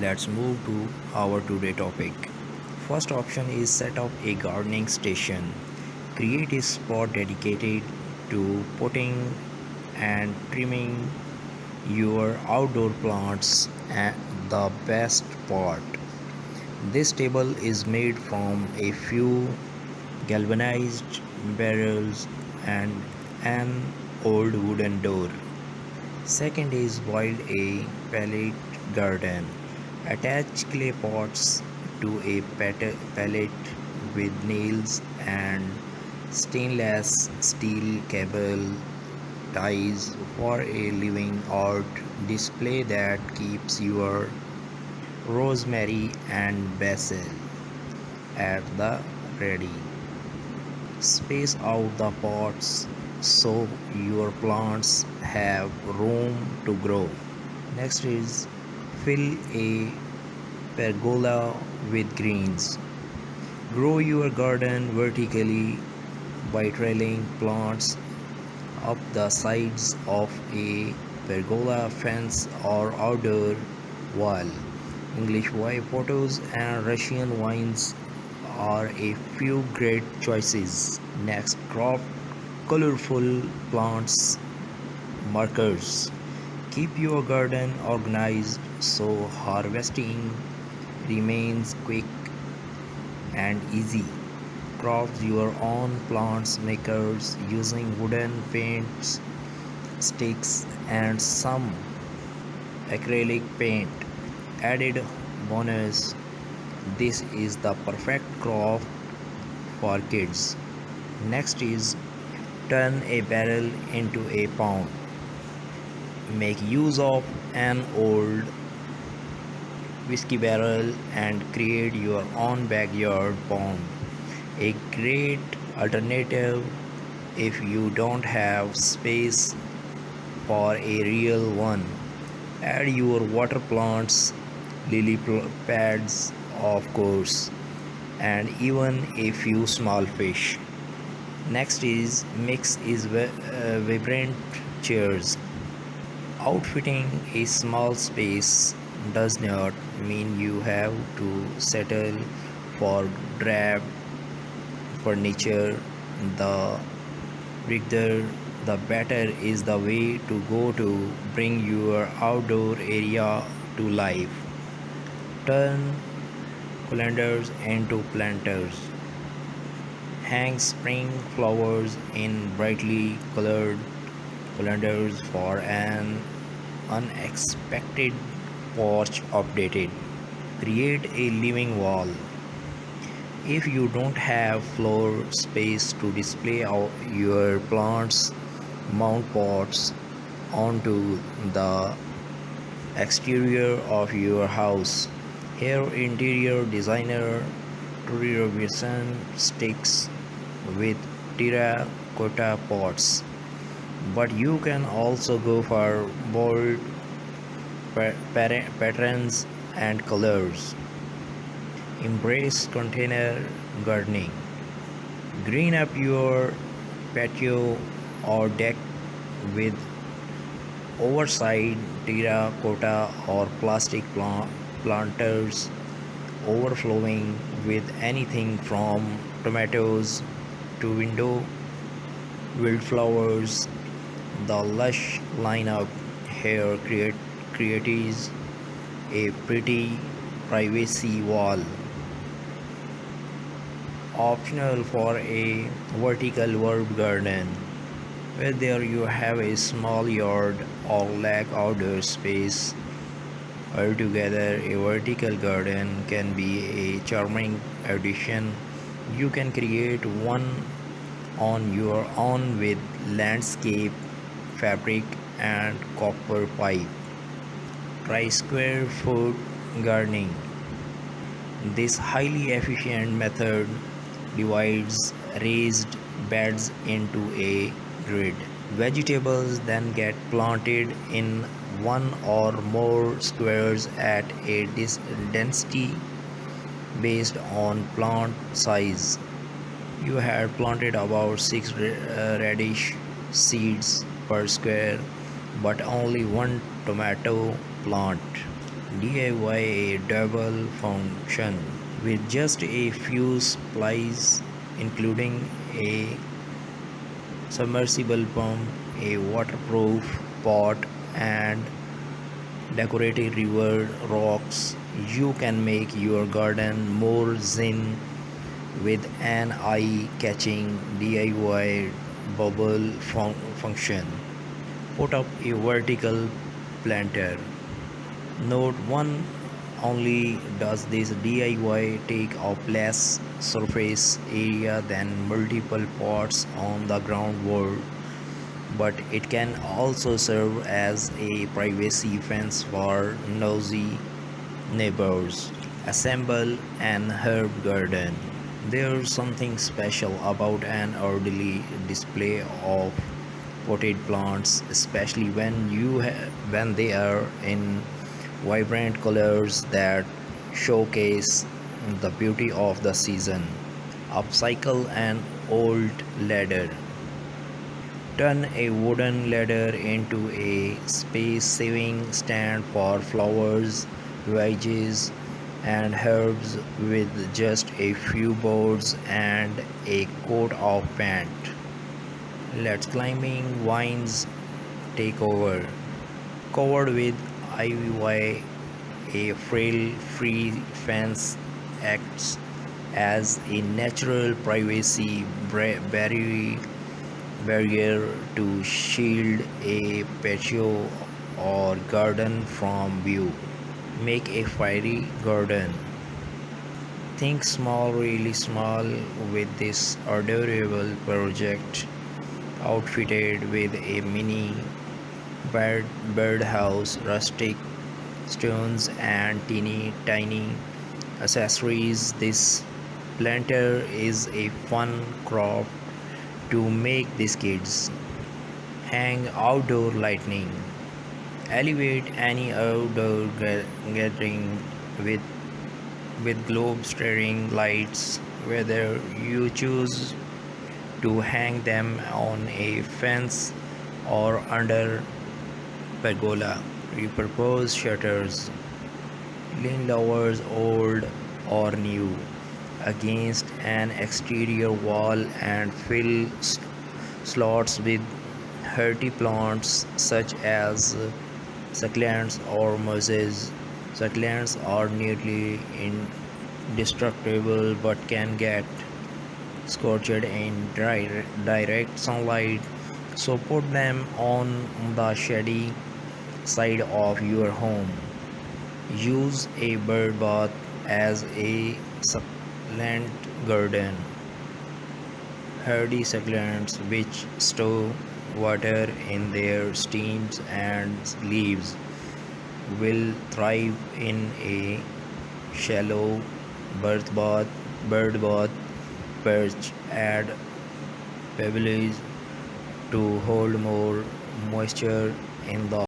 Let's move to our today topic. First option is set up a gardening station. Create a spot dedicated to potting and trimming your outdoor plants. And the best part, this table is made from a few galvanized barrels and an old wooden door. Second is build a pallet garden. Attach clay pots to a pallet with nails and stainless steel cable ties for a living art display that keeps your rosemary and basil at the ready. Space out the pots so your plants have room to grow. Next is fill a pergola with greens. Grow your garden vertically by trailing plants up the sides of a pergola fence or outdoor wall. English white potatoes and Russian wines are a few great choices. Next, crop colorful plants markers. Keep your garden organized so harvesting remains quick and easy. Craft your own plants makers using wooden paints, sticks, and some acrylic paint. Added bonus, this is the perfect craft for kids. Next is turn a barrel into a pond. Make use of an old whiskey barrel and create your own backyard pond. A great alternative if you don't have space for a real one. Add your water plants, pads, of course, and even a few small fish. Next is mix is vibrant chairs. Outfitting a small space does not mean you have to settle for drab furniture. The bigger the better is the way to go to bring your outdoor area to life. Turn calendars into planters. Hang spring flowers in brightly colored calendars for an unexpected porch updated. Create a living wall. If you don't have floor space to display your plants, mount pots onto the exterior of your house. Here, interior designer Tori Robinson sticks with terracotta pots, but you can also go for bold patterns and colors. Embrace container gardening. Green up your patio or deck with oversized terracotta or plastic planters overflowing with anything from tomatoes to window wildflowers. The lush lineup here creates a pretty privacy wall. Optional for a vertical herb garden. Whether you have a small yard or lack outdoor space, altogether a vertical garden can be a charming addition. You can create one on your own with landscape, fabric, and copper pipe. Try square foot gardening. This highly efficient method divides raised beds into a grid. Vegetables then get planted in one or more squares at a density based on plant size. You had planted about 6 radish seeds per square, but only one tomato plant. DIY a double function with just a few supplies, including a submersible pump, a waterproof pot, and decorative river rocks. You can make your garden more zen with an eye-catching DIY bubble function. Put up a vertical planter. Note 1: only does this DIY take up less surface area than multiple pots on the ground wall, but it can also serve as a privacy fence for nosy neighbors. Assemble an herb garden. There's something special about an orderly display of potted plants, especially when they are in vibrant colors that showcase the beauty of the season. Upcycle an old ladder. Turn a wooden ladder into a space-saving stand for flowers, veggies, and herbs with just a few boards and a coat of paint. Let climbing vines take over. Covered with ivy, a frail-free fence acts as a natural privacy barrier to shield a patio or garden from view. Make a fiery garden. Think small, really small with this adorable project, outfitted with a mini birdhouse, rustic stones, and teeny tiny accessories. This planter is a fun craft to make these kids. Hang outdoor lighting. Elevate any outdoor gathering with globe staring lights, whether you choose to hang them on a fence or under pergola. Repurpose shutters, lean lowers old or new, against an exterior wall and fill slots with hardy plants such as succulents or mosses. Succulents are nearly indestructible but can get scorched in direct sunlight, so put them on the shady side of your home. Use a bird bath as a succulent garden. Hardy succulents which store water in their stems and leaves will thrive in a shallow bird bath. Perch add pebbles to hold more moisture in the